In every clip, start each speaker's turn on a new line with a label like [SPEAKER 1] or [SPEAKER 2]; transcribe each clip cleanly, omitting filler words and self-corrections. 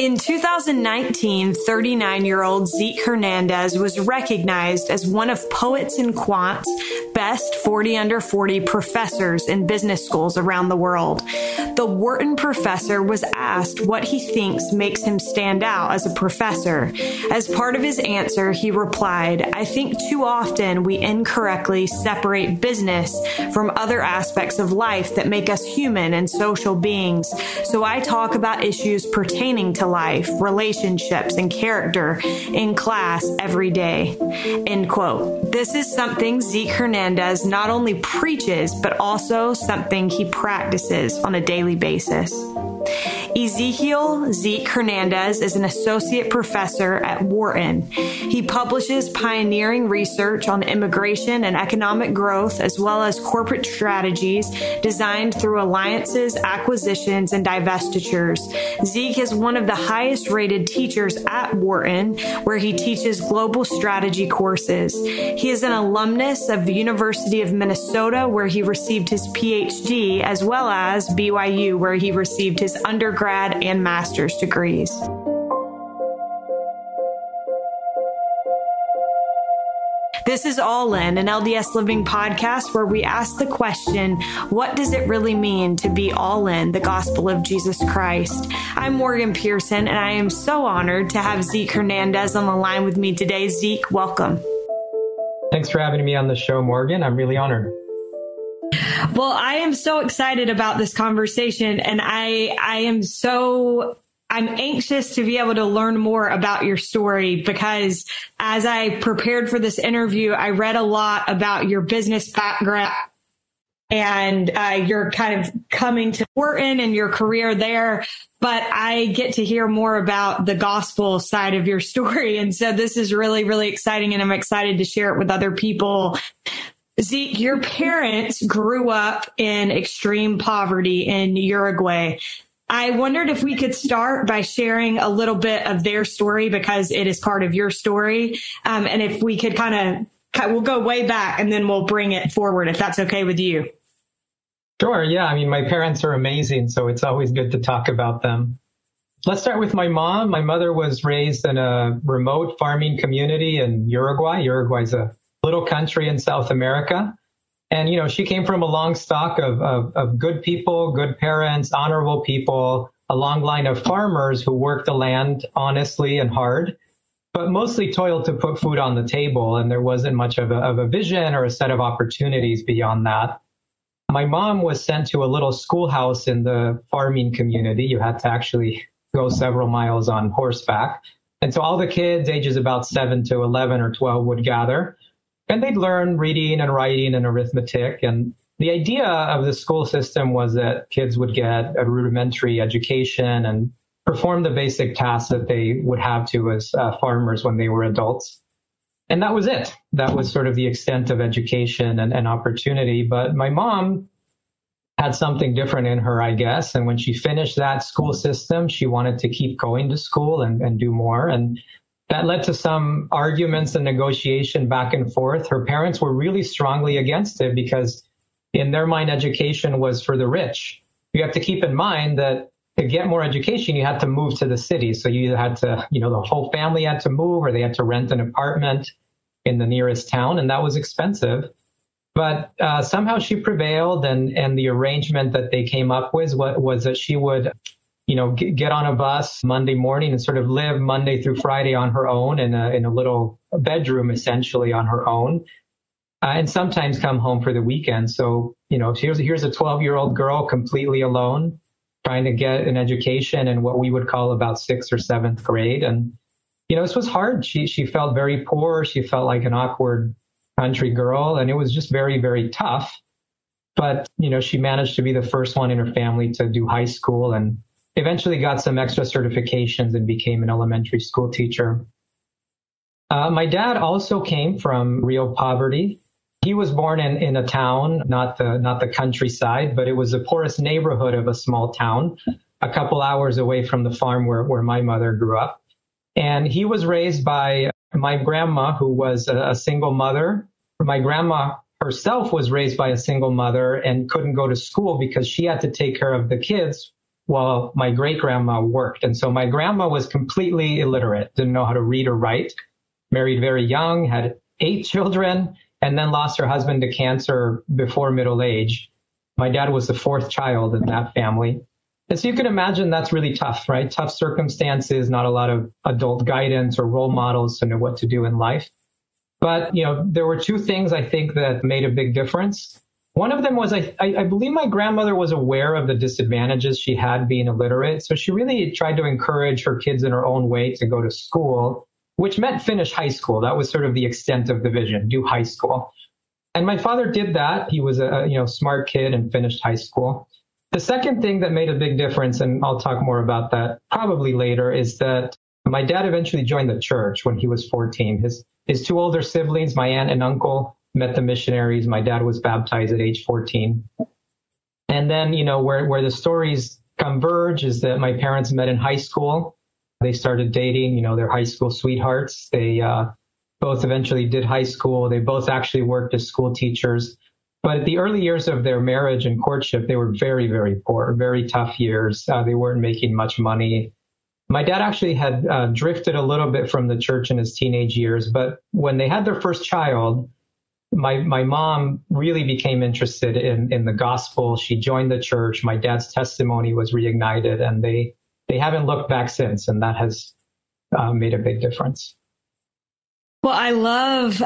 [SPEAKER 1] In 2019, 39-year-old Zeke Hernandez was recognized as one of Poets and Quant's best 40 under 40 professors in business schools around the world. The Wharton professor was asked what he thinks makes him stand out as a professor. As part of his answer, he replied, "I think too often we incorrectly separate business from other aspects of life that make us human and social beings. So I talk about issues pertaining to life, relationships, and character in class every day." End quote. This is something Zeke Hernandez not only preaches, but also something he practices on a daily basis. Zeke Hernandez is an associate professor at Wharton. He publishes pioneering research on immigration and economic growth, as well as corporate strategies designed through alliances, acquisitions, and divestitures. Zeke is one of the highest rated teachers at Wharton, where he teaches global strategy courses. He is an alumnus of the University of Minnesota, where he received his PhD, as well as BYU, where he received his undergrad and master's degrees. This is All In, an LDS Living podcast where we ask the question, what does it really mean to be all in the gospel of Jesus Christ? I'm Morgan Pearson, and I am so honored to have Zeke Hernandez on the line with me today. Zeke, welcome.
[SPEAKER 2] Thanks for having me on the show, Morgan. I'm really honored.
[SPEAKER 1] Well, I am so excited about this conversation, and I'm anxious to be able to learn more about your story, because as I prepared for this interview, I read a lot about your business background and your kind of coming to Wharton and your career there. But I get to hear more about the gospel side of your story. And so this is really, really exciting, and I'm excited to share it with other people. Zeke, your parents grew up in extreme poverty in Uruguay. I wondered if we could start by sharing a little bit of their story, because it is part of your story. And if we could we'll go way back and then we'll bring it forward, if that's okay with you.
[SPEAKER 2] Sure. Yeah. I mean, my parents are amazing, so it's always good to talk about them. Let's start with my mom. My mother was raised in a remote farming community in Uruguay. Uruguay's a little country in South America. And, she came from a long stock of good people, good parents, honorable people, a long line of farmers who worked the land honestly and hard, but mostly toiled to put food on the table. And there wasn't much of a vision or a set of opportunities beyond that. My mom was sent to a little schoolhouse in the farming community. You had to actually go several miles on horseback. And so all the kids ages about 7 to 11 or 12 would gather. And they'd learn reading and writing and arithmetic. And the idea of the school system was that kids would get a rudimentary education and perform the basic tasks that they would have to as farmers when they were adults. And that was it. That was sort of the extent of education and opportunity. But my mom had something different in her, I guess. And when she finished that school system, she wanted to keep going to school and do more. And that led to some arguments and negotiation back and forth. Her parents were really strongly against it because in their mind, education was for the rich. You have to keep in mind that to get more education, you had to move to the city. So you had to, the whole family had to move, or they had to rent an apartment in the nearest town, and that was expensive. But somehow she prevailed, and the arrangement that they came up with was that she would get on a bus Monday morning and sort of live Monday through Friday on her own in a little bedroom, essentially on her own, and sometimes come home for the weekend. So, here's a 12-year-old girl completely alone, trying to get an education in what we would call about 6th or 7th grade. And, this was hard. She felt very poor. She felt like an awkward country girl, and it was just very, very tough. But, she managed to be the first one in her family to do high school and eventually got some extra certifications and became an elementary school teacher. My dad also came from real poverty. He was born in a town, not the countryside, but it was the poorest neighborhood of a small town, a couple hours away from the farm where my mother grew up. And he was raised by my grandma, who was a single mother. My grandma herself was raised by a single mother and couldn't go to school because she had to take care of the kids while my great-grandma worked. And so my grandma was completely illiterate, didn't know how to read or write, married very young, had 8 children, and then lost her husband to cancer before middle age. My dad was the 4th child in that family. And so you can imagine that's really tough, right? Tough circumstances, not a lot of adult guidance or role models to know what to do in life. But, there were 2 things I think that made a big difference. One of them was I believe my grandmother was aware of the disadvantages she had being illiterate. So she really tried to encourage her kids in her own way to go to school, which meant finish high school. That was sort of the extent of the vision, do high school. And my father did that. He was a smart kid and finished high school. The second thing that made a big difference, and I'll talk more about that probably later, is that my dad eventually joined the church when he was 14. His 2 older siblings, my aunt and uncle, met the missionaries. My dad was baptized at age 14. And then, where the stories converge is that my parents met in high school. They started dating, their high school sweethearts. They both eventually did high school. They both actually worked as school teachers. But at the early years of their marriage and courtship, they were very, very poor, very tough years. They weren't making much money. My dad actually had drifted a little bit from the church in his teenage years. But when they had their first child, my mom really became interested in the gospel. She joined the church. My dad's testimony was reignited, and they haven't looked back since. And that has made a big difference.
[SPEAKER 1] Well, I love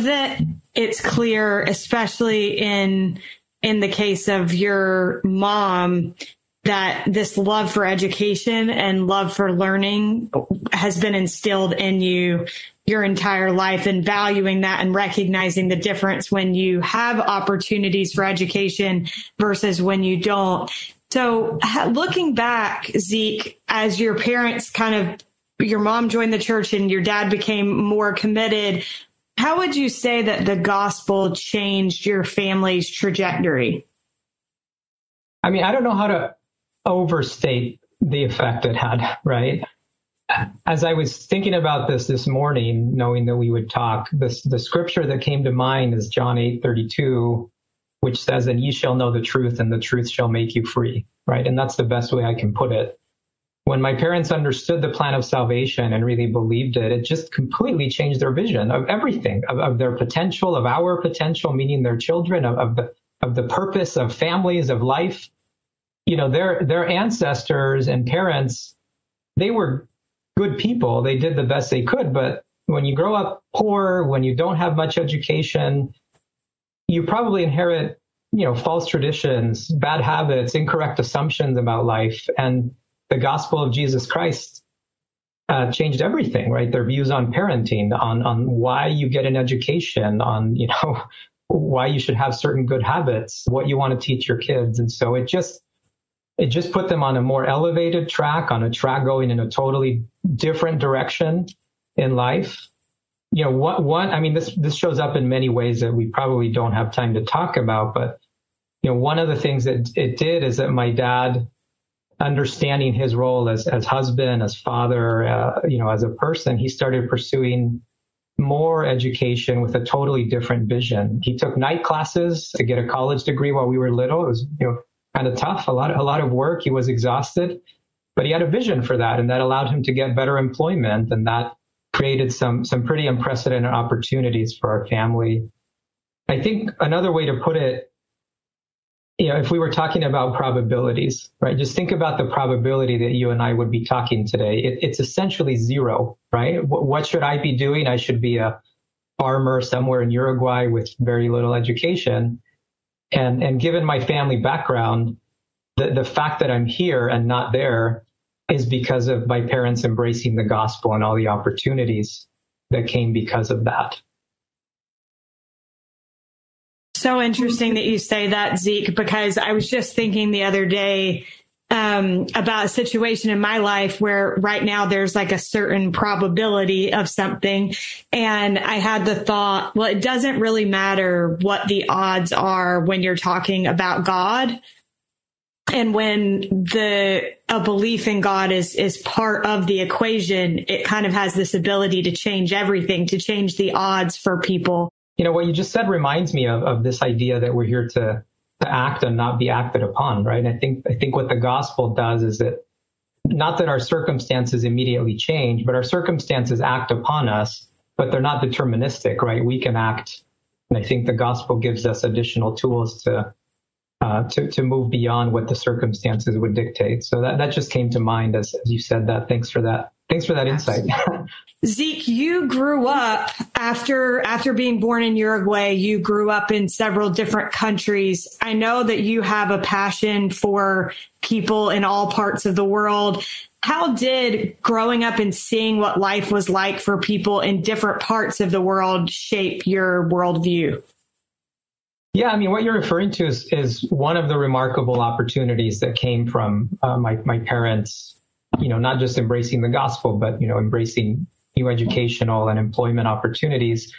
[SPEAKER 1] that it's clear, especially in the case of your mom, that this love for education and love for learning has been instilled in you your entire life, and valuing that and recognizing the difference when you have opportunities for education versus when you don't. So looking back, Zeke, as your parents your mom joined the church and your dad became more committed, how would you say that the gospel changed your family's trajectory?
[SPEAKER 2] I mean, I don't know how to overstate the effect it had, right? As I was thinking about this morning, knowing that we would talk, the scripture that came to mind is John 8:32, which says, "And ye shall know the truth, and the truth shall make you free," right? And that's the best way I can put it. When my parents understood the plan of salvation and really believed it, it just completely changed their vision of everything, of their potential, of our potential, meaning their children, of the purpose of families, of life. Their ancestors and parents, they were good people. They did the best they could. But when you grow up poor, when you don't have much education, you probably inherit, false traditions, bad habits, incorrect assumptions about life. And the gospel of Jesus Christ changed everything, right? Their views on parenting, on why you get an education, on, why you should have certain good habits, what you want to teach your kids. And so it just put them on a more elevated track, on a track going in a totally different direction in life. This shows up in many ways that we probably don't have time to talk about. But, one of the things that it did is that my dad, understanding his role as husband, as father, as a person, he started pursuing more education with a totally different vision. He took night classes to get a college degree while we were little. It was, kind of tough, a lot of work. He was exhausted, but he had a vision for that, and that allowed him to get better employment, and that created some pretty unprecedented opportunities for our family. I think another way to put it, if we were talking about probabilities, right? Just think about the probability that you and I would be talking today. It's essentially 0, right? What should I be doing? I should be a farmer somewhere in Uruguay with very little education. And given my family background, the fact that I'm here and not there is because of my parents embracing the gospel and all the opportunities that came because of that.
[SPEAKER 1] So interesting that you say that, Zeke, because I was just thinking the other day about a situation in my life where right now there's like a certain probability of something. And I had the thought, well, it doesn't really matter what the odds are when you're talking about God. And when a belief in God is part of the equation, it kind of has this ability to change everything, to change the odds for people.
[SPEAKER 2] What you just said reminds me of this idea that we're here to to act and not be acted upon, right? I think what the gospel does is that not that our circumstances immediately change, but our circumstances act upon us, but they're not deterministic, right? We can act. And I think the gospel gives us additional tools to move beyond what the circumstances would dictate. So that just came to mind as you said that. Thanks for that. Thanks for that insight.
[SPEAKER 1] Zeke, you grew up after being born in Uruguay. You grew up in several different countries. I know that you have a passion for people in all parts of the world. How did growing up and seeing what life was like for people in different parts of the world shape your worldview?
[SPEAKER 2] Yeah, I mean, what you're referring to is one of the remarkable opportunities that came from my parents, not just embracing the gospel, but, embracing new educational and employment opportunities.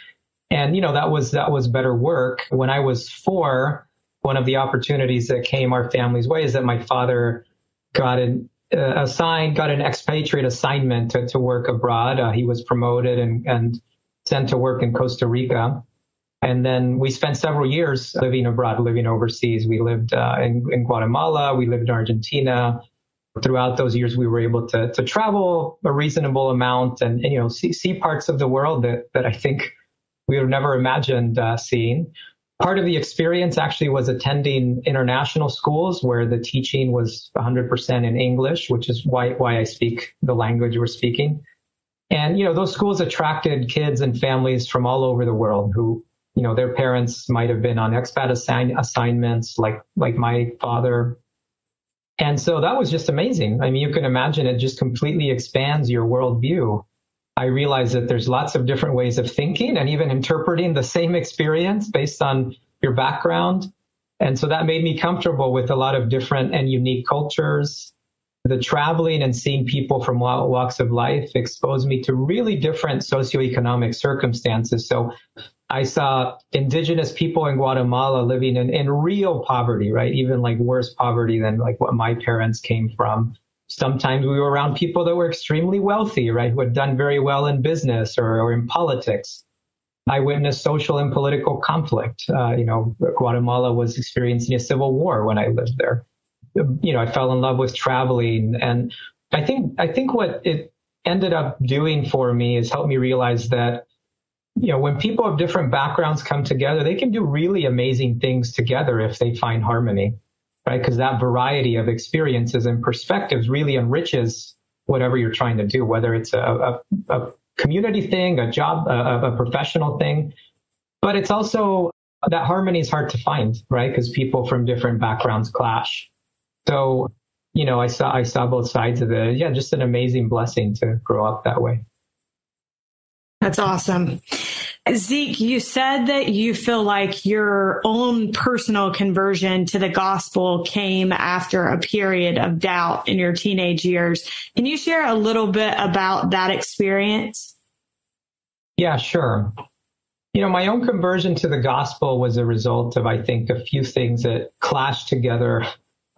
[SPEAKER 2] And, that was better work. When I was 4, one of the opportunities that came our family's way is that my father got an expatriate assignment to work abroad. He was promoted and sent to work in Costa Rica. And then we spent several years living abroad, living overseas. We lived in Guatemala. We lived in Argentina. Throughout those years, we were able to travel a reasonable amount and see parts of the world that I think we would have never imagined seeing. Part of the experience actually was attending international schools where the teaching was 100% in English, which is why I speak the language we're speaking. And, those schools attracted kids and families from all over the world who, their parents might have been on expat assignments like my father. And so that was just amazing. I mean, you can imagine it just completely expands your worldview. I realized that there's lots of different ways of thinking and even interpreting the same experience based on your background. And so that made me comfortable with a lot of different and unique cultures. The traveling and seeing people from walks of life exposed me to really different socioeconomic circumstances. So I saw indigenous people in Guatemala living in real poverty, right? Even like worse poverty than like what my parents came from. Sometimes we were around people that were extremely wealthy, right? Who had done very well in business or in politics. I witnessed social and political conflict. Guatemala was experiencing a civil war when I lived there. I fell in love with traveling. And I think what it ended up doing for me is help me realize that, when people of different backgrounds come together, they can do really amazing things together if they find harmony, right? Because that variety of experiences and perspectives really enriches whatever you're trying to do, whether it's a community thing, a job, a professional thing. But it's also that harmony is hard to find, right? Because people from different backgrounds clash. So, I saw both sides of it. Yeah, just an amazing blessing to grow up that way.
[SPEAKER 1] That's awesome. Zeke, you said that you feel like your own personal conversion to the gospel came after a period of doubt in your teenage years. Can you share a little bit about that experience?
[SPEAKER 2] Yeah, sure. My own conversion to the gospel was a result of, I think, a few things that clashed together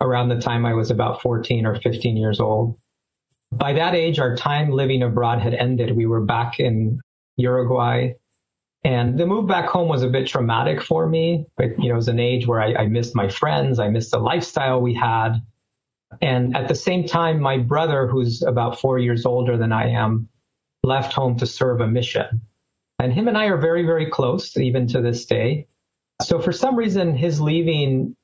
[SPEAKER 2] around the time I was about 14 or 15 years old. By that age, our time living abroad had ended. We were back in Uruguay. And the move back home was a bit traumatic for me. But, it was an age where I missed my friends. I missed the lifestyle we had. And at the same time, my brother, who's about 4 years older than I am, left home to serve a mission. And him and I are very, very close, even to this day. So for some reason, his leaving,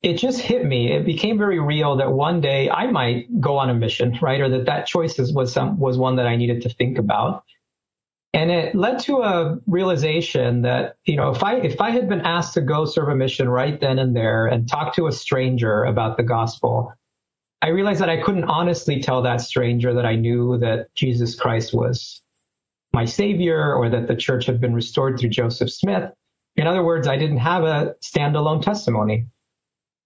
[SPEAKER 2] it just hit me. It became very real that one day I might go on a mission, right? Or that choice was one that I needed to think about. And it led to a realization that, if I had been asked to go serve a mission right then and there and talk to a stranger about the gospel, I realized that I couldn't honestly tell that stranger that I knew that Jesus Christ was my savior or that the church had been restored through Joseph Smith. In other words, I didn't have a standalone testimony.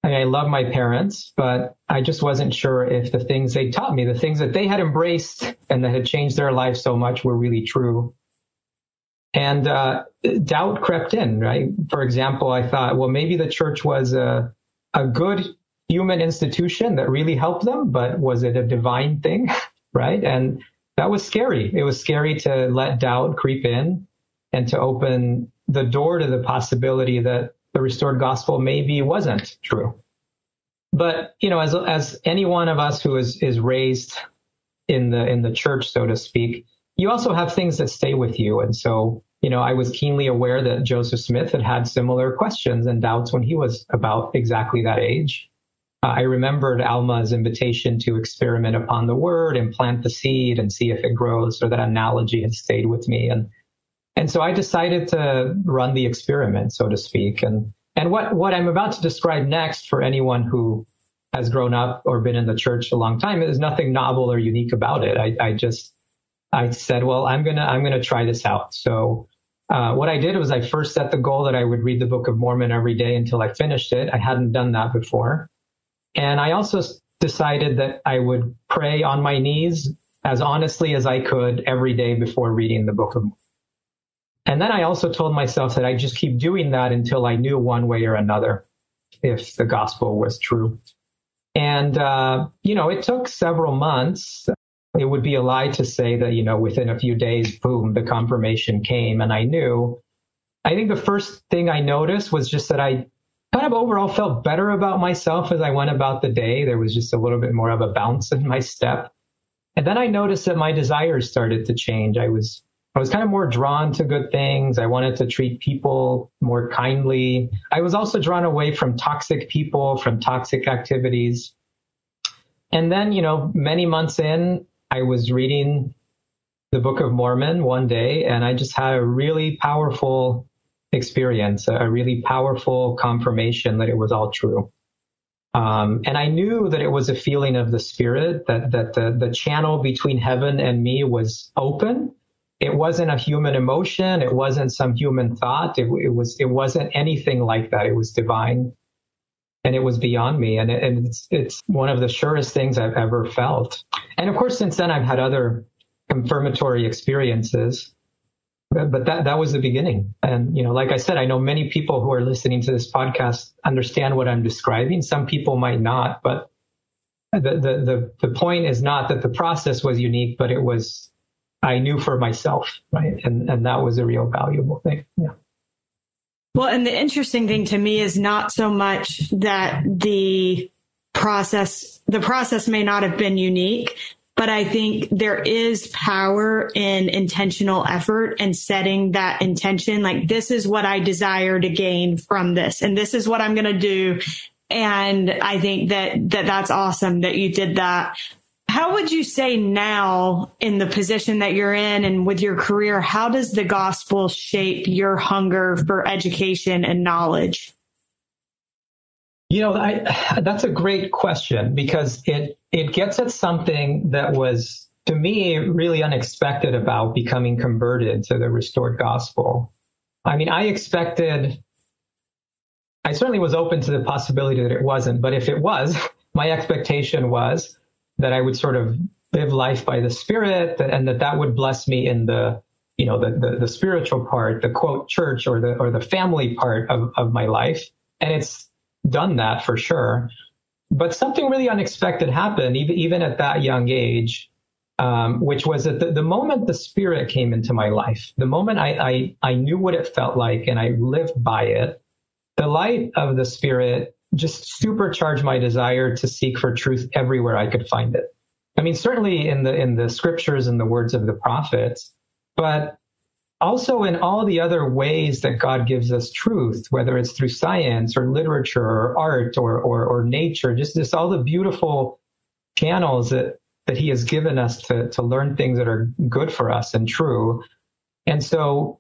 [SPEAKER 2] I love my parents, but I just wasn't sure if the things they taught me, the things that they had embraced and that had changed their life so much were really true. And doubt crept in, right? For example, I thought, well, maybe the church was a good human institution that really helped them, but was it a divine thing, right? And that was scary. It was scary to let doubt creep in and to open the door to the possibility that the restored gospel maybe wasn't true. But, as any one of us who is raised in the church, so to speak, you also have things that stay with you. And so, I was keenly aware that Joseph Smith had similar questions and doubts when he was about exactly that age. I remembered Alma's invitation to experiment upon the word and plant the seed and see if it grows. So that analogy had stayed with me. And so I decided to run the experiment, so to speak. And what I'm about to describe next, for anyone who has grown up or been in the church a long time, is nothing novel or unique about it. I said, well, I'm gonna try this out. So what I did was I first set the goal that I would read the Book of Mormon every day until I finished it. I hadn't done that before. And I also decided that I would pray on my knees as honestly as I could every day before reading the Book of Mormon. And then I also told myself that I'd just keep doing that until I knew one way or another if the gospel was true. And, it took several months. It would be a lie to say that, within a few days, boom, the confirmation came and I knew. I think the first thing I noticed was just that I kind of overall felt better about myself as I went about the day. There was just a little bit more of a bounce in my step. And then I noticed that my desires started to change. I was kind of more drawn to good things. I wanted to treat people more kindly. I was also drawn away from toxic people, from toxic activities. And then, many months in, I was reading the Book of Mormon one day, and I just had a really powerful experience, a really powerful confirmation that it was all true. And I knew that it was a feeling of the Spirit, that the channel between heaven and me was open. It wasn't a human emotion. It wasn't some human thought. It wasn't anything like that. It was divine, and it was beyond me. And it's one of the surest things I've ever felt. And of course, since then, I've had other confirmatory experiences, but that was the beginning. And, like I said, I know many people who are listening to this podcast understand what I'm describing. Some people might not, but the point is not that the process was unique, but it was, I knew for myself, right? And that was a real valuable thing. Yeah.
[SPEAKER 1] Well, and the interesting thing to me is not so much that the process may not have been unique, but I think there is power in intentional effort and setting that intention. Like, this is what I desire to gain from this, and this is what I'm going to do. And I think that's awesome that you did that. How would you say now, in the position that you're in and with your career, how does the gospel shape your hunger for education and knowledge?
[SPEAKER 2] That's a great question, because it gets at something that was, to me, really unexpected about becoming converted to the restored gospel. I mean, I certainly was open to the possibility that it wasn't, but if it was, my expectation was that I would sort of live life by the Spirit, and that would bless me in the spiritual part, the quote church or the family part of my life. And it's done that for sure. But something really unexpected happened, even at that young age, which was that the moment the Spirit came into my life, the moment I knew what it felt like and I lived by it, the light of the Spirit just supercharged my desire to seek for truth everywhere I could find it. I mean, certainly in the scriptures and the words of the prophets, but also in all the other ways that God gives us truth, whether it's through science or literature or art or nature, just all the beautiful channels that he has given us to learn things that are good for us and true. And so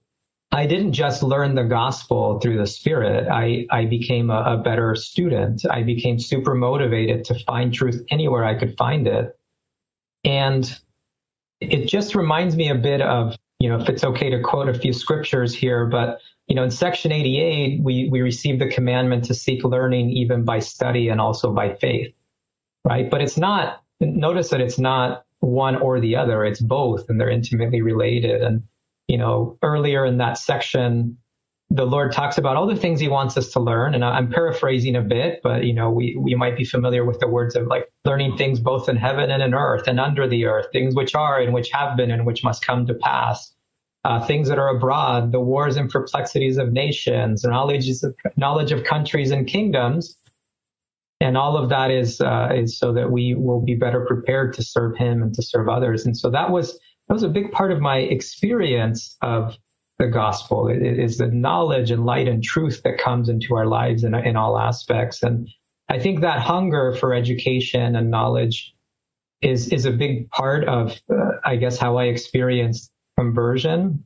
[SPEAKER 2] I didn't just learn the gospel through the Spirit. I became a better student. I became super motivated to find truth anywhere I could find it. And it just reminds me a bit of, if it's okay to quote a few scriptures here, but, in section 88, we receive the commandment to seek learning even by study and also by faith, right? But notice that it's not one or the other, it's both, and they're intimately related. And, earlier in that section, the Lord talks about all the things he wants us to learn. And I'm paraphrasing a bit, but, we might be familiar with the words of like learning things both in heaven and in earth and under the earth, things which are and which have been and which must come to pass. things that are abroad, the wars and perplexities of nations, knowledge of countries and kingdoms. And all of that is so that we will be better prepared to serve him and to serve others. And so that was a big part of my experience of the gospel. It is the knowledge and light and truth that comes into our lives in all aspects. And I think that hunger for education and knowledge is a big part of, I guess, how I experienced conversion.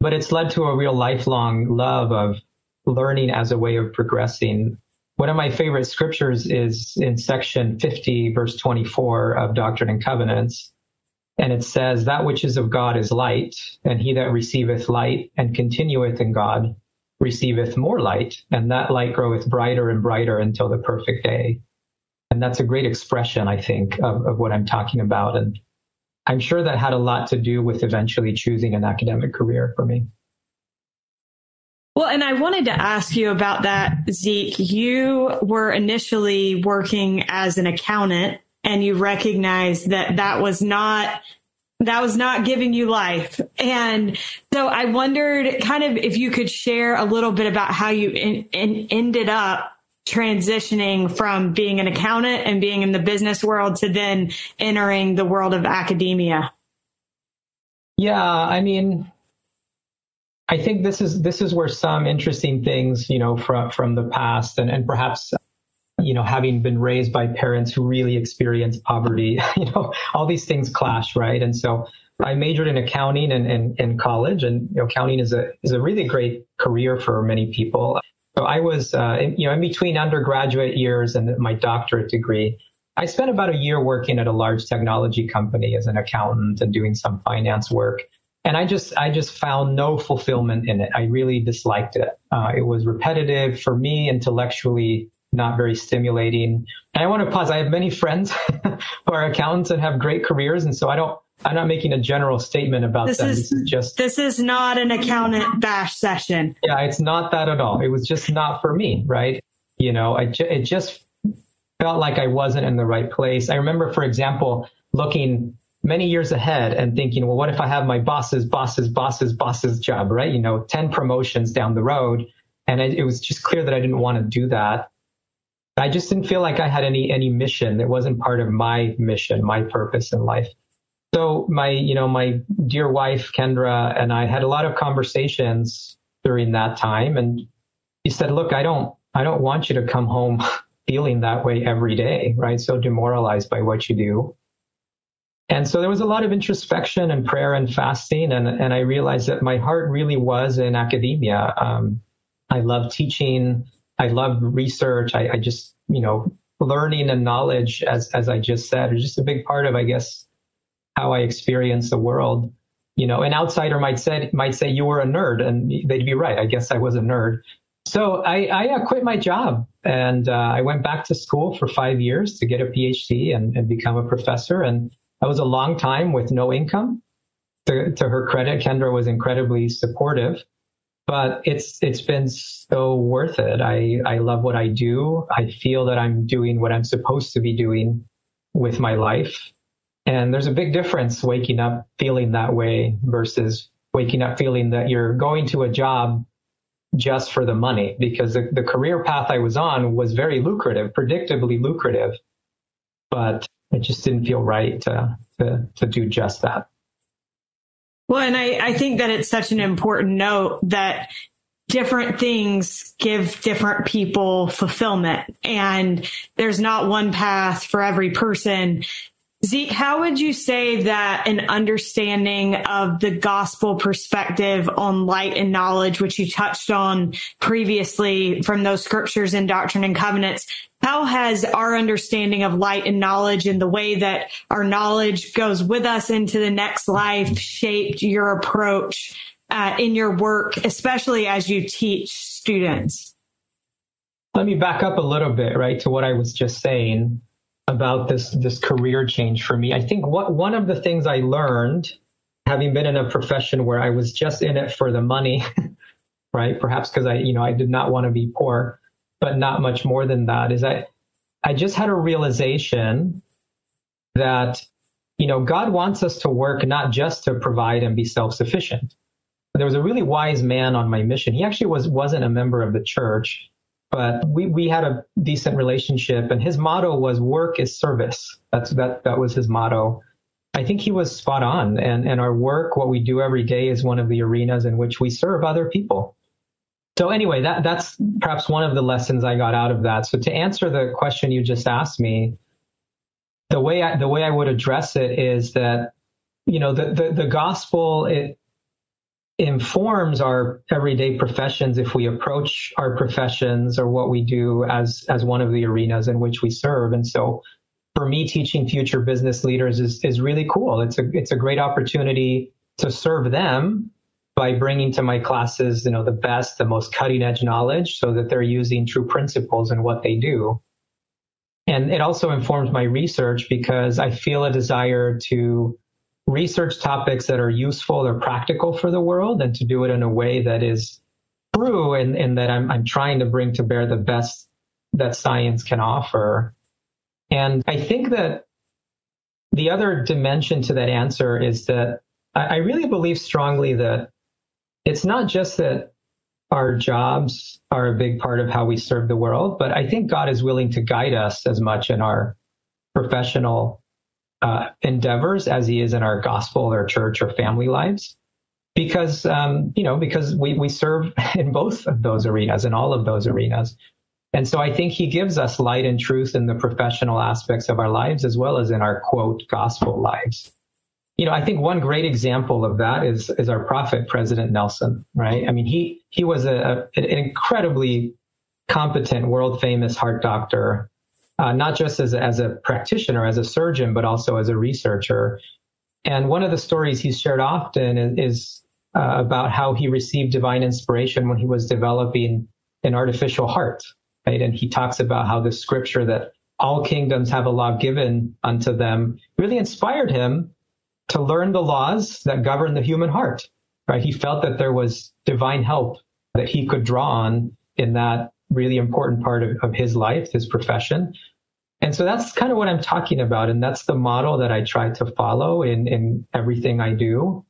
[SPEAKER 2] But it's led to a real lifelong love of learning as a way of progressing. One of my favorite scriptures is in section 50, verse 24 of Doctrine and Covenants. And it says, that which is of God is light, and he that receiveth light and continueth in God receiveth more light, and that light groweth brighter and brighter until the perfect day. And that's a great expression, I think, of what I'm talking about. And I'm sure that had a lot to do with eventually choosing an academic career for me.
[SPEAKER 1] Well, and I wanted to ask you about that, Zeke. You were initially working as an accountant, and you recognized that was not giving you life. And so I wondered kind of if you could share a little bit about how you ended up transitioning from being an accountant and being in the business world to then entering the world of academia.
[SPEAKER 2] Yeah, I mean, I think this is where some interesting things, from the past and perhaps, having been raised by parents who really experienced poverty, all these things clash, right? And so I majored in accounting in college, and accounting is a really great career for many people. So I was, in between undergraduate years and my doctorate degree, I spent about a year working at a large technology company as an accountant and doing some finance work. And I just found no fulfillment in it. I really disliked it. It was repetitive for me, intellectually not very stimulating. And I want to pause. I have many friends who are accountants and have great careers. And so I'm not making a general statement about them. This is
[SPEAKER 1] not an accountant bash session.
[SPEAKER 2] Yeah, it's not that at all. It was just not for me, right? It just felt like I wasn't in the right place. I remember, for example, looking many years ahead and thinking, well, what if I have my boss's job, right? 10 promotions down the road. And it was just clear that I didn't want to do that. I just didn't feel like I had any mission. It wasn't part of my mission, my purpose in life. So my dear wife, Kendra, and I had a lot of conversations during that time. And she said, look, I don't want you to come home feeling that way every day, right? So demoralized by what you do. And so there was a lot of introspection and prayer and fasting. And I realized that my heart really was in academia. I love teaching. I love research. I just, learning and knowledge, as I just said, is just a big part of, I guess, how I experience the world. An outsider might say you were a nerd, and they'd be right. I guess I was a nerd. So I quit my job, and I went back to school for 5 years to get a PhD and become a professor. And that was a long time with no income. To her credit, Kendra was incredibly supportive, but it's been so worth it. I love what I do. I feel that I'm doing what I'm supposed to be doing with my life. And there's a big difference waking up feeling that way versus waking up feeling that you're going to a job just for the money, because the career path I was on was very lucrative, predictably lucrative, but it just didn't feel right to do just that.
[SPEAKER 1] Well, and I think that it's such an important note that different things give different people fulfillment, and there's not one path for every person. Zeke, how would you say that an understanding of the gospel perspective on light and knowledge, which you touched on previously from those scriptures in Doctrine and Covenants, how has our understanding of light and knowledge and the way that our knowledge goes with us into the next life shaped your approach in your work, especially as you teach students?
[SPEAKER 2] Let me back up a little bit, right, to what I was just saying about this career change for me. I think one of the things I learned, having been in a profession where I was just in it for the money, right? Perhaps because I did not want to be poor, but not much more than that, is I just had a realization that, God wants us to work not just to provide and be self-sufficient. there was a really wise man on my mission. He actually wasn't a member of the church, but we had a decent relationship, and his motto was work is service. That was his motto. I think he was spot on, and our work, what we do every day, is one of the arenas in which we serve other people. So anyway, that's perhaps one of the lessons I got out of that. So to answer the question you just asked me, the way I would address it is that, the gospel, it informs our everyday professions if we approach our professions or what we do as one of the arenas in which we serve. And so for me, teaching future business leaders is really cool. It's a great opportunity to serve them by bringing to my classes, the best, the most cutting edge knowledge so that they're using true principles in what they do. And it also informs my research because I feel a desire to research topics that are useful or practical for the world, and to do it in a way that is true and that I'm trying to bring to bear the best that science can offer. And I think that the other dimension to that answer is that I really believe strongly that it's not just that our jobs are a big part of how we serve the world, but I think God is willing to guide us as much in our professional endeavors as he is in our gospel or church or family lives, because we serve in both of those arenas, in all of those arenas. And so I think he gives us light and truth in the professional aspects of our lives, as well as in our quote gospel lives. I think one great example of that is our prophet, President Nelson, right? I mean, he was an incredibly competent, world famous heart doctor, not just as a practitioner, as a surgeon, but also as a researcher. And one of the stories he's shared often is about how he received divine inspiration when he was developing an artificial heart, right? And he talks about how the scripture that all kingdoms have a law given unto them really inspired him to learn the laws that govern the human heart, right? He felt that there was divine help that he could draw on in that really important part of his life, his profession. And so that's kind of what I'm talking about. And that's the model that I try to follow in everything I do.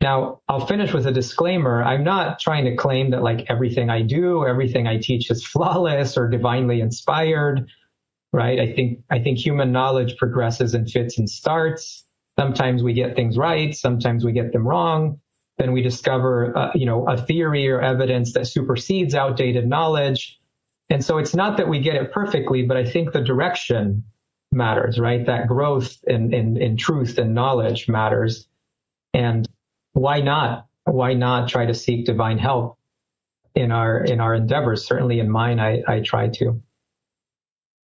[SPEAKER 2] Now, I'll finish with a disclaimer. I'm not trying to claim that like everything I do, everything I teach is flawless or divinely inspired, right? I think human knowledge progresses in fits and starts. Sometimes we get things right. Sometimes we get them wrong. Then we discover, a theory or evidence that supersedes outdated knowledge. And so it's not that we get it perfectly, but I think the direction matters, right? That growth in truth and knowledge matters. And why not try to seek divine help in our endeavors? Certainly in mine, I try to.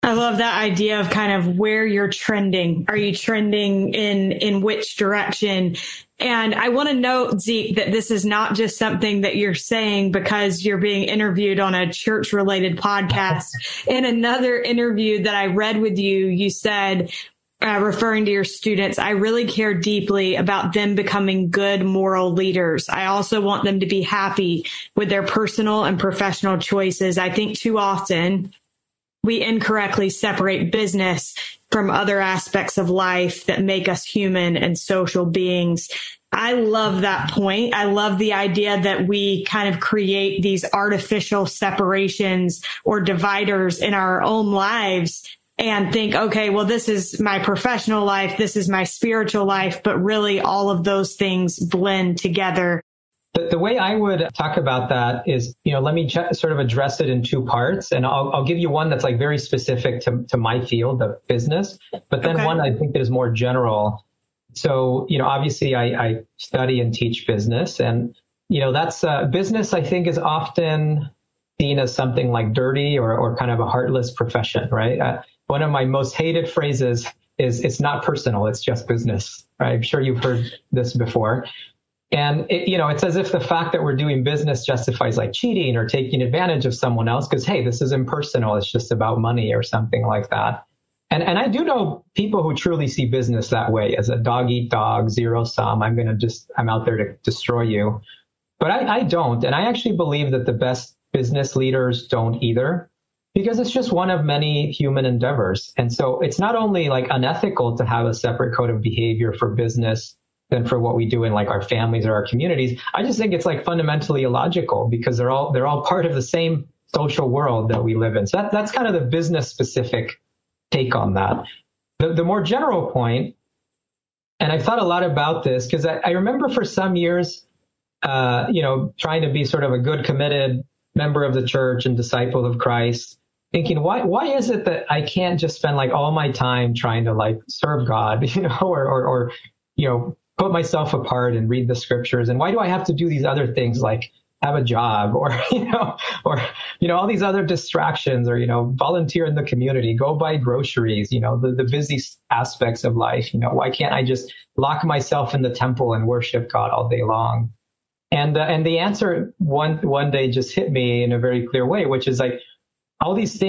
[SPEAKER 1] I love that idea of kind of where you're trending. Are you trending in which direction? And I want to note, Zeke, that this is not just something that you're saying because you're being interviewed on a church-related podcast. In another interview that I read with you, you said, referring to your students, I really care deeply about them becoming good moral leaders. I also want them to be happy with their personal and professional choices. I think too often we incorrectly separate business from other aspects of life that make us human and social beings. I love that point. I love the idea that we kind of create these artificial separations or dividers in our own lives and think, okay, well, this is my professional life, this is my spiritual life, but really all of those things blend together.
[SPEAKER 2] The way I would talk about that is, let me sort of address it in two parts, and I'll give you one that's like very specific to my field of business, but then one I think that is more general. So, obviously I study and teach business, and, that's business, I think, is often seen as something like dirty or kind of a heartless profession, right? One of my most hated phrases is it's not personal, it's just business, right? I'm sure you've heard this before. And, it's as if the fact that we're doing business justifies like cheating or taking advantage of someone else because, hey, this is impersonal. It's just about money or something like that. And I do know people who truly see business that way as a dog eat dog, zero sum. I'm out there to destroy you. But I don't. And I actually believe that the best business leaders don't either, because it's just one of many human endeavors. And so it's not only like unethical to have a separate code of behavior for business than for what we do in like our families or our communities. I just think it's like fundamentally illogical because they're all part of the same social world that we live in. So that's kind of the business specific take on that. The more general point, and I've thought a lot about this because I remember for some years, trying to be sort of a good, committed member of the church and disciple of Christ, thinking, why is it that I can't just spend like all my time trying to like serve God, or put myself apart and read the scriptures? And why do I have to do these other things like have a job or all these other distractions or, volunteer in the community, go buy groceries, the busy aspects of life? Why can't I just lock myself in the temple and worship God all day long? And the answer one day just hit me in a very clear way, which is like, all these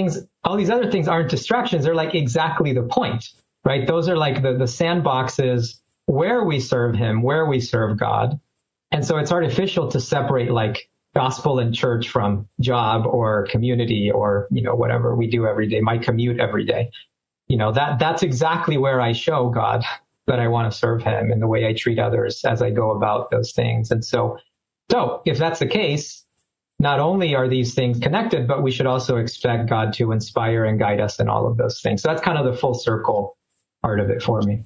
[SPEAKER 2] other things aren't distractions. They're like exactly the point, right? Those are like the sandboxes where we serve him, where we serve God. And so it's artificial to separate like gospel and church from job or community or, whatever we do every day, my commute every day. That's exactly where I show God that I want to serve him in the way I treat others as I go about those things. And so if that's the case, not only are these things connected, but we should also expect God to inspire and guide us in all of those things. So that's kind of the full circle part of it for me.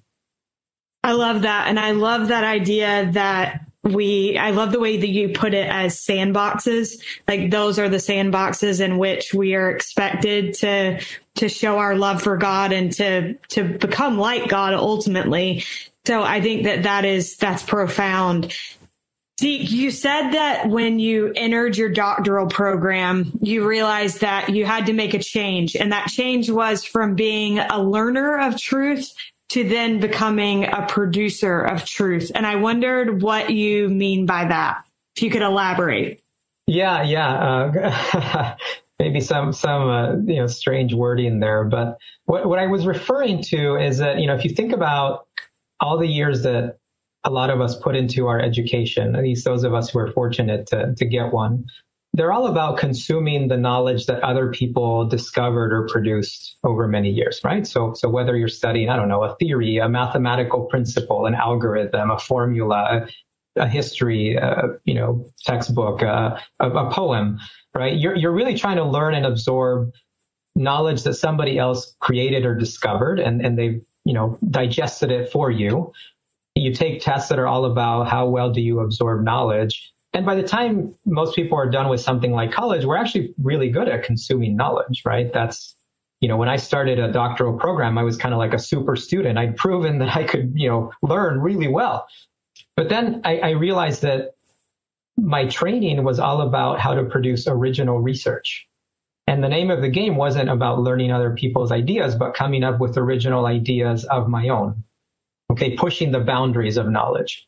[SPEAKER 1] I love that. And I love that idea that I love the way that you put it as sandboxes. Like those are the sandboxes in which we are expected to show our love for God and to become like God ultimately. So I think that's profound. Zeke, you said that when you entered your doctoral program, you realized that you had to make a change. And that change was from being a learner of truth to then becoming a producer of truth. And I wondered what you mean by that, if you could elaborate.
[SPEAKER 2] Yeah. Maybe some strange wording there. But what I was referring to is that, if you think about all the years that a lot of us put into our education, at least those of us who are fortunate to get one, they're all about consuming the knowledge that other people discovered or produced over many years, right? So whether you're studying, a theory, a mathematical principle, an algorithm, a formula, a history, textbook, a poem, right? You're really trying to learn and absorb knowledge that somebody else created or discovered, and they've, digested it for you. You take tests that are all about how well do you absorb knowledge. And by the time most people are done with something like college, we're actually really good at consuming knowledge, right? That's, when I started a doctoral program, I was kind of like a super student. I'd proven that I could, learn really well. But then I realized that my training was all about how to produce original research. And the name of the game wasn't about learning other people's ideas, but coming up with original ideas of my own. Okay, pushing the boundaries of knowledge.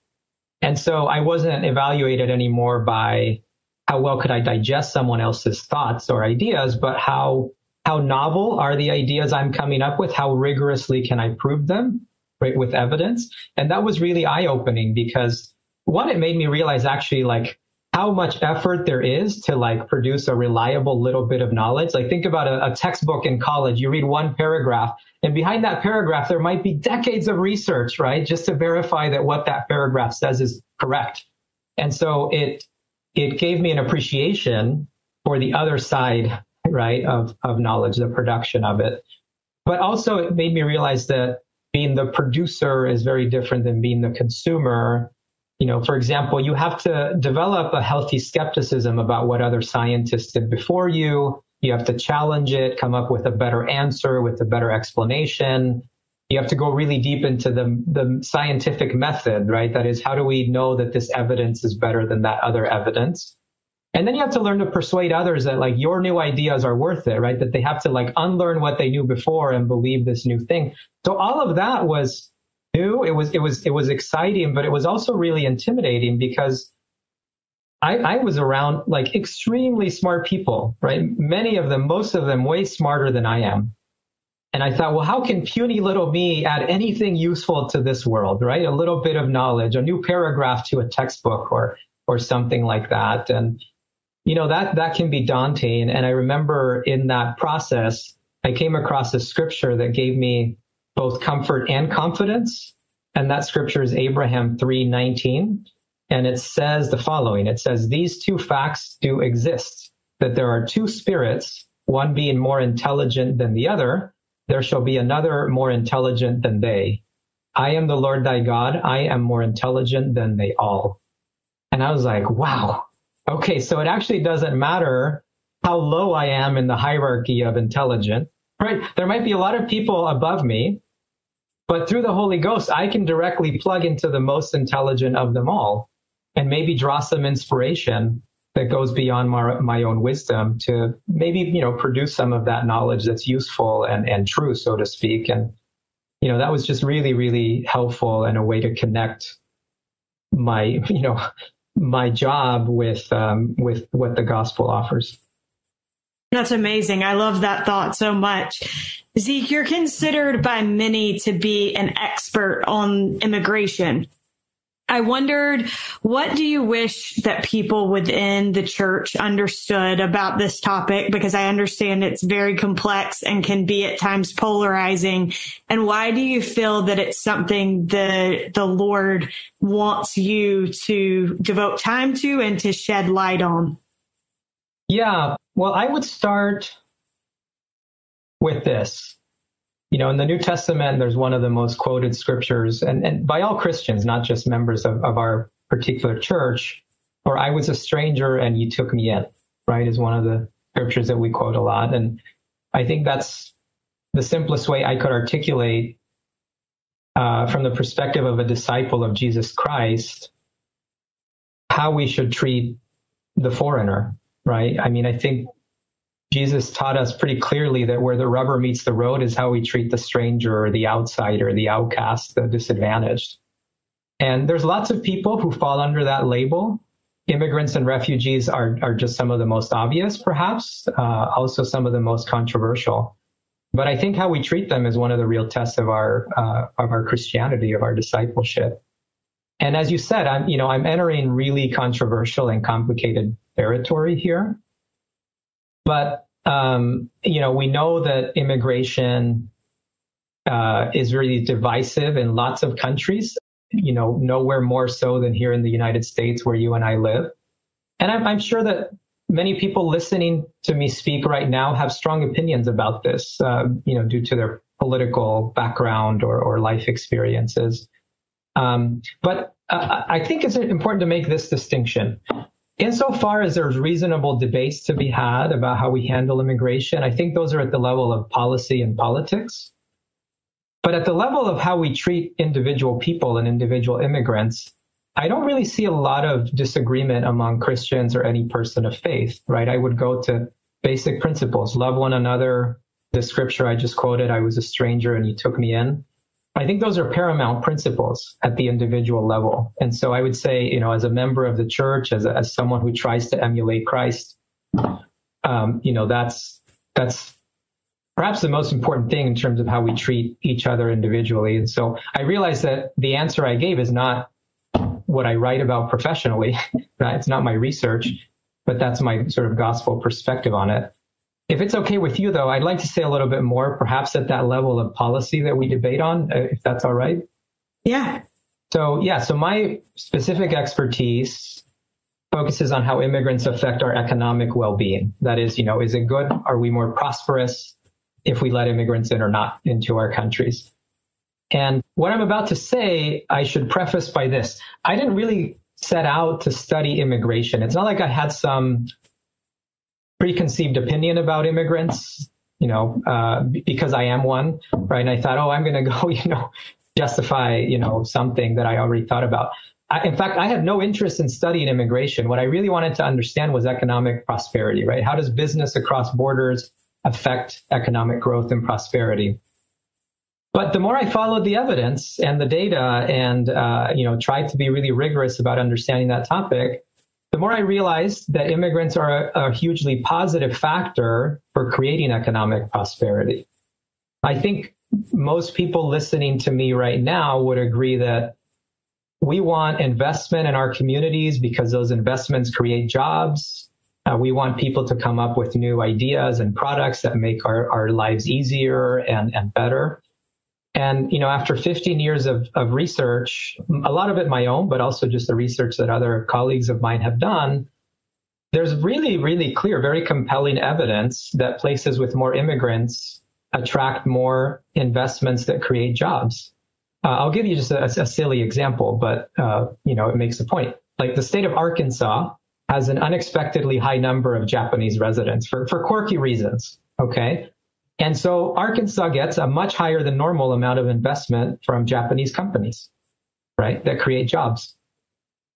[SPEAKER 2] And so I wasn't evaluated anymore by how well could I digest someone else's thoughts or ideas, but how novel are the ideas I'm coming up with? How rigorously can I prove them, right, with evidence? And that was really eye-opening because one, it made me realize actually like how much effort there is to like produce a reliable little bit of knowledge. Like think about a textbook in college. You read one paragraph, and behind that paragraph, there might be decades of research, right? Just to verify that what that paragraph says is correct. And so it gave me an appreciation for the other side, right, of knowledge, the production of it. But also it made me realize that being the producer is very different than being the consumer. For example, you have to develop a healthy skepticism about what other scientists did before you. You have to challenge it, come up with a better answer, with a better explanation. You have to go really deep into the scientific method, right? That is, how do we know that this evidence is better than that other evidence? And then you have to learn to persuade others that like your new ideas are worth it, right? That they have to like unlearn what they knew before and believe this new thing. So all of that was new. It was exciting, but it was also really intimidating because I was around like extremely smart people, right? Many of them, most of them way smarter than I am. And I thought, well, how can puny little me add anything useful to this world, right? A little bit of knowledge, a new paragraph to a textbook or something like that. And, that can be daunting. And I remember in that process, I came across a scripture that gave me both comfort and confidence. And that scripture is Abraham 3:19. And it says the following. It says, these two facts do exist, that there are two spirits, one being more intelligent than the other. There shall be another more intelligent than they. I am the Lord thy God. I am more intelligent than they all. And I was like, wow. Okay, so it actually doesn't matter how low I am in the hierarchy of intelligence, right? There might be a lot of people above me, but through the Holy Ghost, I can directly plug into the most intelligent of them all and maybe draw some inspiration that goes beyond my own wisdom to maybe, produce some of that knowledge that's useful and true, so to speak. And, that was just really, really helpful and a way to connect my job with what the gospel offers.
[SPEAKER 1] That's amazing. I love that thought so much. Zeke, you're considered by many to be an expert on immigration. I wondered, what do you wish that people within the church understood about this topic? Because I understand it's very complex and can be at times polarizing. And why do you feel that it's something the Lord wants you to devote time to and to shed light on?
[SPEAKER 2] Yeah, well, I would start with this. In the New Testament, there's one of the most quoted scriptures, and by all Christians, not just members of our particular church, or I was a stranger and you took me in, right, is one of the scriptures that we quote a lot. And I think that's the simplest way I could articulate from the perspective of a disciple of Jesus Christ, how we should treat the foreigner, right? I mean, I think Jesus taught us pretty clearly that where the rubber meets the road is how we treat the stranger or the outsider, the outcast, the disadvantaged. And there's lots of people who fall under that label. Immigrants and refugees are just some of the most obvious, perhaps, also some of the most controversial. But I think how we treat them is one of the real tests of our Christianity, of our discipleship. And as you said, I'm entering really controversial and complicated territory here. But, we know that immigration is really divisive in lots of countries, nowhere more so than here in the United States where you and I live. And I'm sure that many people listening to me speak right now have strong opinions about this, due to their political background or life experiences. But I think it's important to make this distinction. Insofar as there's reasonable debates to be had about how we handle immigration, I think those are at the level of policy and politics. But at the level of how we treat individual people and individual immigrants, I don't really see a lot of disagreement among Christians or any person of faith, right? I would go to basic principles, love one another. The scripture I just quoted, I was a stranger and you took me in. I think those are paramount principles at the individual level. And so I would say, as a member of the church, as someone who tries to emulate Christ, that's perhaps the most important thing in terms of how we treat each other individually. And so I realize that the answer I gave is not what I write about professionally. It's not my research, but that's my sort of gospel perspective on it. If it's okay with you, though, I'd like to say a little bit more, perhaps at that level of policy that we debate on, if that's all right.
[SPEAKER 1] Yeah.
[SPEAKER 2] So my specific expertise focuses on how immigrants affect our economic well-being. That is, is it good? Are we more prosperous if we let immigrants in or not into our countries? And what I'm about to say, I should preface by this. I didn't really set out to study immigration. It's not like I had some preconceived opinion about immigrants, because I am one, right? And I thought, I'm going to go, justify, something that I already thought about. In fact, I had no interest in studying immigration. What I really wanted to understand was economic prosperity, right? How does business across borders affect economic growth and prosperity? But the more I followed the evidence and the data and, tried to be really rigorous about understanding that topic, the more I realized that immigrants are a hugely positive factor for creating economic prosperity. I think most people listening to me right now would agree that we want investment in our communities because those investments create jobs. We want people to come up with new ideas and products that make our lives easier and better. And, after 15 years of research, a lot of it my own, but also just the research that other colleagues of mine have done, there's really, really clear, very compelling evidence that places with more immigrants attract more investments that create jobs. I'll give you just a silly example, but, it makes a point. Like the state of Arkansas has an unexpectedly high number of Japanese residents for quirky reasons. Okay. And so Arkansas gets a much higher than normal amount of investment from Japanese companies, right, that create jobs.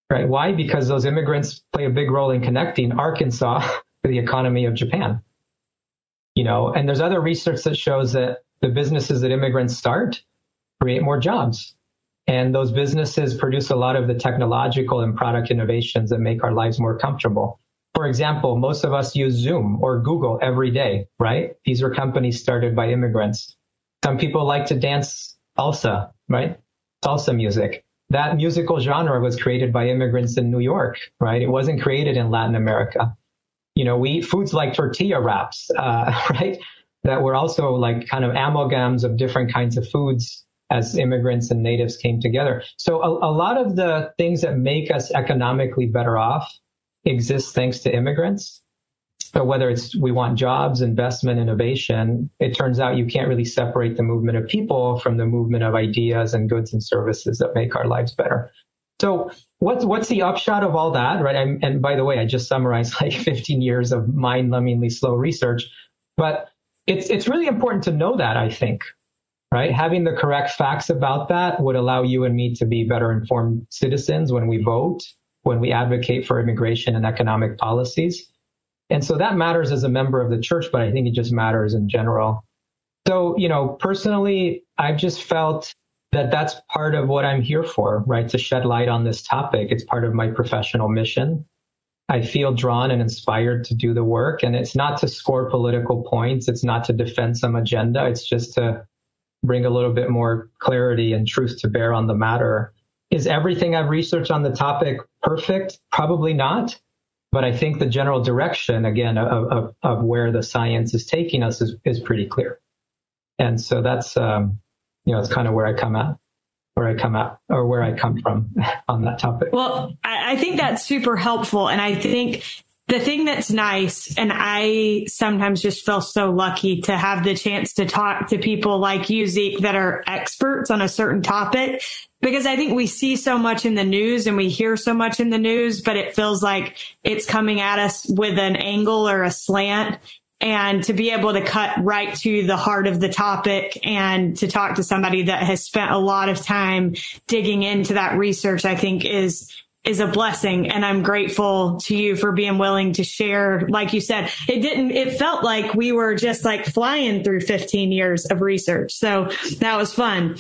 [SPEAKER 2] Right? Why? Because those immigrants play a big role in connecting Arkansas to the economy of Japan. And there's other research that shows that the businesses that immigrants start create more jobs. And those businesses produce a lot of the technological and product innovations that make our lives more comfortable. For example, most of us use Zoom or Google every day, right? These are companies started by immigrants. Some people like to dance salsa, right? Salsa music. That musical genre was created by immigrants in New York, right? It wasn't created in Latin America. We eat foods like tortilla wraps, right? That were also like kind of amalgams of different kinds of foods as immigrants and natives came together. So a lot of the things that make us economically better off exist thanks to immigrants. So whether it's we want jobs, investment, innovation, it turns out you can't really separate the movement of people from the movement of ideas and goods and services that make our lives better. So what's the upshot of all that, right? And by the way, I just summarized like 15 years of mind-numbingly slow research, but it's really important to know that, I think, right? Having the correct facts about that would allow you and me to be better informed citizens when we vote, when we advocate for immigration and economic policies. And so that matters as a member of the church, but I think it just matters in general. So, personally, I've just felt that that's part of what I'm here for, right? To shed light on this topic. It's part of my professional mission. I feel drawn and inspired to do the work. And it's not to score political points. It's not to defend some agenda. It's just to bring a little bit more clarity and truth to bear on the matter. Is everything I've researched on the topic perfect? Probably not. But I think the general direction, again, of where the science is taking us is pretty clear. And so that's, it's kind of where I come from on that topic.
[SPEAKER 1] Well, I think that's super helpful. And I think the thing that's nice, and I sometimes just feel so lucky to have the chance to talk to people like you, Zeke, that are experts on a certain topic, because I think we see so much in the news and we hear so much in the news, but it feels like it's coming at us with an angle or a slant. And to be able to cut right to the heart of the topic and to talk to somebody that has spent a lot of time digging into that research, I think is a blessing. And I'm grateful to you for being willing to share. Like you said, it felt like we were just like flying through 15 years of research. So that was fun.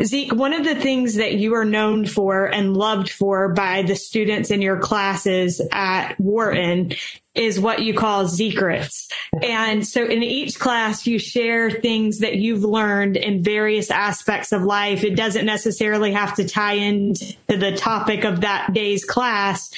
[SPEAKER 1] Zeke, one of the things that you are known for and loved for by the students in your classes at Wharton is what you call Zekrets. And so in each class, you share things that you've learned in various aspects of life. It doesn't necessarily have to tie into the topic of that day's class.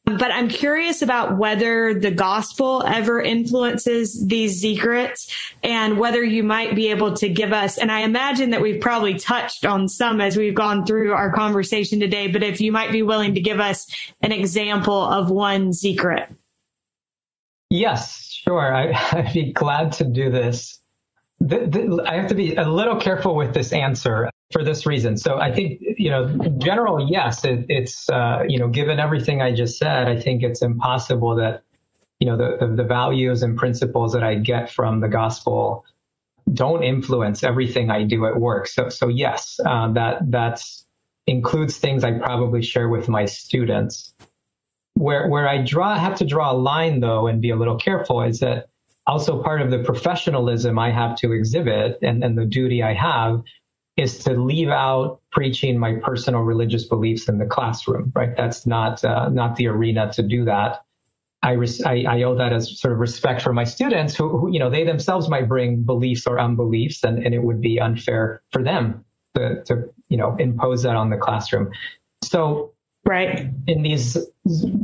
[SPEAKER 1] But I'm curious about whether the gospel ever influences these Zekrets and whether you might be able to give us, and I imagine that we've probably touched on some as we've gone through our conversation today, but if you might be willing to give us an example of one Zekret.
[SPEAKER 2] Yes, sure. I'd be glad to do this. I have to be a little careful with this answer for this reason. So I think, general, yes, it's given everything I just said, I think it's impossible that, the values and principles that I get from the gospel don't influence everything I do at work. So yes, that includes things I probably share with my students. Where I have to draw a line, though, and be a little careful is that also part of the professionalism I have to exhibit and the duty I have is to leave out preaching my personal religious beliefs in the classroom, right? That's not the arena to do that. I owe that as sort of respect for my students who they themselves might bring beliefs or unbeliefs, and it would be unfair for them to impose that on the classroom. So, right. In these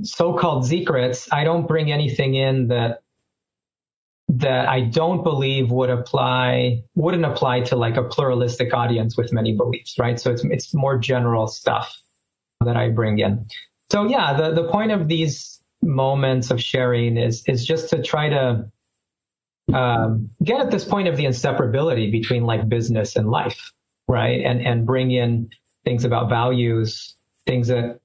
[SPEAKER 2] so-called Zekrets, I don't bring anything in that that I don't believe wouldn't apply to like a pluralistic audience with many beliefs, right? So it's more general stuff that I bring in. So yeah, the point of these moments of sharing is just to try to get at this point of the inseparability between like business and life, right? And bring in things about values, things that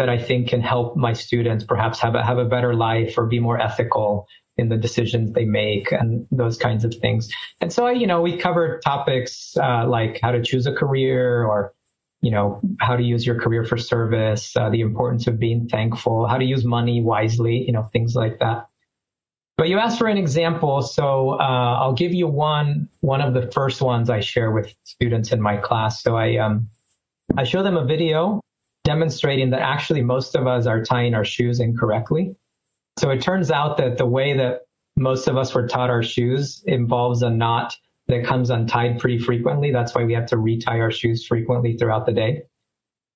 [SPEAKER 2] I think can help my students perhaps have a better life or be more ethical in the decisions they make and those kinds of things. And so, we cover topics like how to choose a career, or, how to use your career for service, the importance of being thankful, how to use money wisely, things like that. But you asked for an example, so I'll give you one of the first ones I share with students in my class. So I show them a video demonstrating that actually most of us are tying our shoes incorrectly. So it turns out that the way that most of us were taught our shoes involves a knot that comes untied pretty frequently. That's why we have to retie our shoes frequently throughout the day.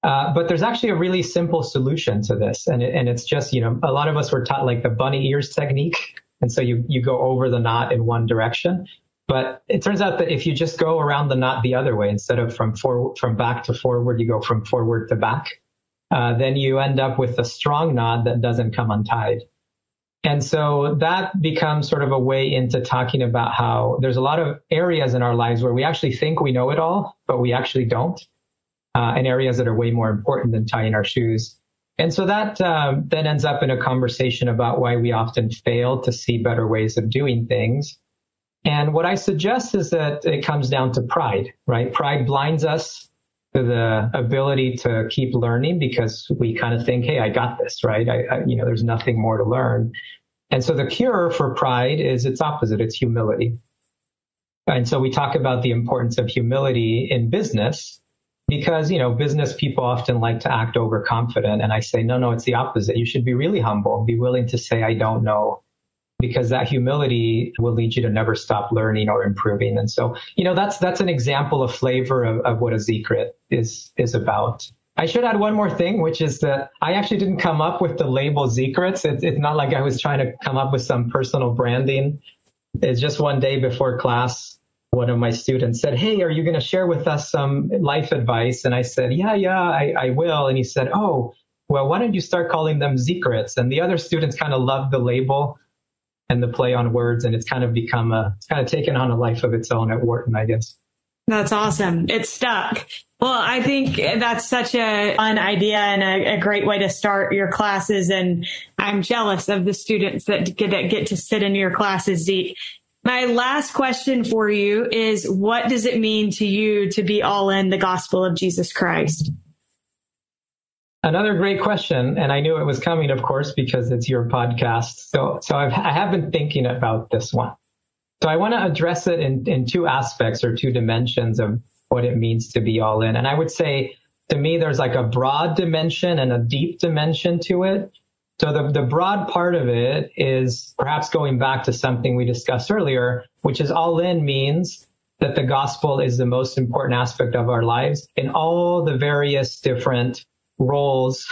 [SPEAKER 2] But there's actually a really simple solution to this. And it's just, a lot of us were taught like the bunny ears technique. And so you go over the knot in one direction. But it turns out that if you just go around the knot the other way, instead of from back to forward, you go from forward to back. Then you end up with a strong knot that doesn't come untied. And so that becomes sort of a way into talking about how there's a lot of areas in our lives where we actually think we know it all, but we actually don't, and areas that are way more important than tying our shoes. And so that then ends up in a conversation about why we often fail to see better ways of doing things. And what I suggest is that it comes down to pride, right? Pride blinds us to the ability to keep learning because we kind of think, hey, I got this, right? There's nothing more to learn. And so the cure for pride is its opposite. It's humility. And so we talk about the importance of humility in business because, business people often like to act overconfident. And I say, no, it's the opposite. You should be really humble, be willing to say, I don't know, because that humility will lead you to never stop learning or improving. And so, that's an example of flavor of what a Zekret is about. I should add one more thing, which is that I actually didn't come up with the label Zekrets. It's not like I was trying to come up with some personal branding. It's just one day before class, one of my students said, hey, are you going to share with us some life advice? And I said, yeah, I will. And he said, oh, well, why don't you start calling them Zekrets? And the other students kind of loved the label and the play on words, and it's kind of taken on a life of its own at Wharton, I guess.
[SPEAKER 1] That's awesome. It stuck. Well, I think that's such a fun idea and a great way to start your classes. And I'm jealous of the students that get to sit in your classes, Zeke. My last question for you is, what does it mean to you to be all in the gospel of Jesus Christ?
[SPEAKER 2] Another great question. And I knew it was coming, of course, because it's your podcast. So I have been thinking about this one. So I want to address it in two aspects or two dimensions of what it means to be all in. And I would say, to me, there's like a broad dimension and a deep dimension to it. So the broad part of it is perhaps going back to something we discussed earlier, which is all in means that the gospel is the most important aspect of our lives in all the various different roles,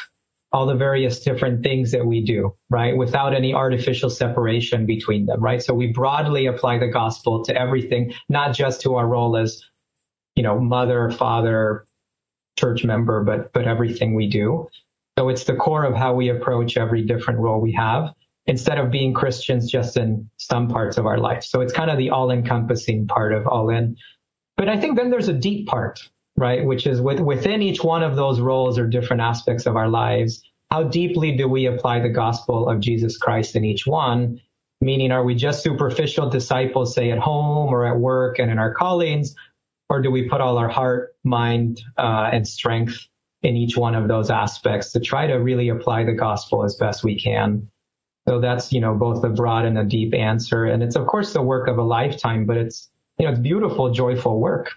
[SPEAKER 2] all the various different things that we do, right? Without any artificial separation between them, right? So we broadly apply the gospel to everything, not just to our role as, mother, father, church member, but everything we do. So it's the core of how we approach every different role we have, instead of being Christians just in some parts of our life. So it's kind of the all-encompassing part of all in. But I think then there's a deep part, right? Which is within each one of those roles or different aspects of our lives, how deeply do we apply the gospel of Jesus Christ in each one? Meaning, are we just superficial disciples, say at home or at work and in our callings? Or do we put all our heart, mind, and strength in each one of those aspects to try to really apply the gospel as best we can? So that's, both a broad and a deep answer. And it's, of course, the work of a lifetime, but it's beautiful, joyful work.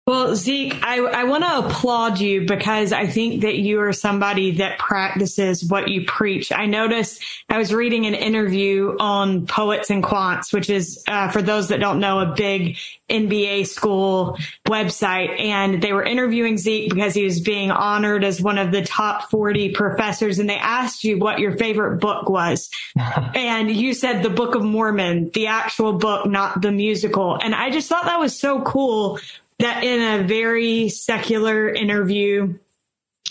[SPEAKER 1] Well, Zeke, I want to applaud you because I think that you are somebody that practices what you preach. I noticed I was reading an interview on Poets and Quants, which is, for those that don't know, a big MBA school website. And they were interviewing Zeke because he was being honored as one of the top 40 professors. And they asked you what your favorite book was. And you said the Book of Mormon, the actual book, not the musical. And I just thought that was so cool that in a very secular interview,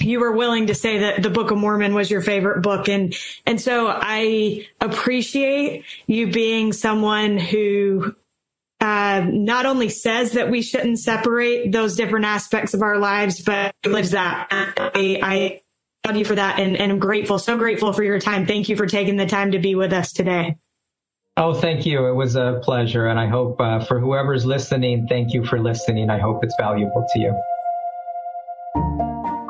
[SPEAKER 1] you were willing to say that the Book of Mormon was your favorite book. And so I appreciate you being someone who not only says that we shouldn't separate those different aspects of our lives, but lives that. I love you for that. And I'm grateful, so grateful for your time. Thank you for taking the time to be with us today.
[SPEAKER 2] Oh, thank you. It was a pleasure. And I hope for whoever's listening, thank you for listening. I hope it's valuable to you.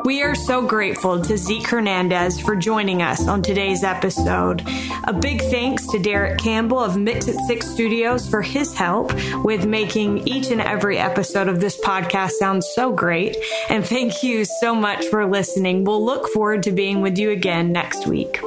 [SPEAKER 1] We are so grateful to Zeke Hernandez for joining us on today's episode. A big thanks to Derek Campbell of Mix It 6 Studios for his help with making each and every episode of this podcast sound so great. And thank you so much for listening. We'll look forward to being with you again next week.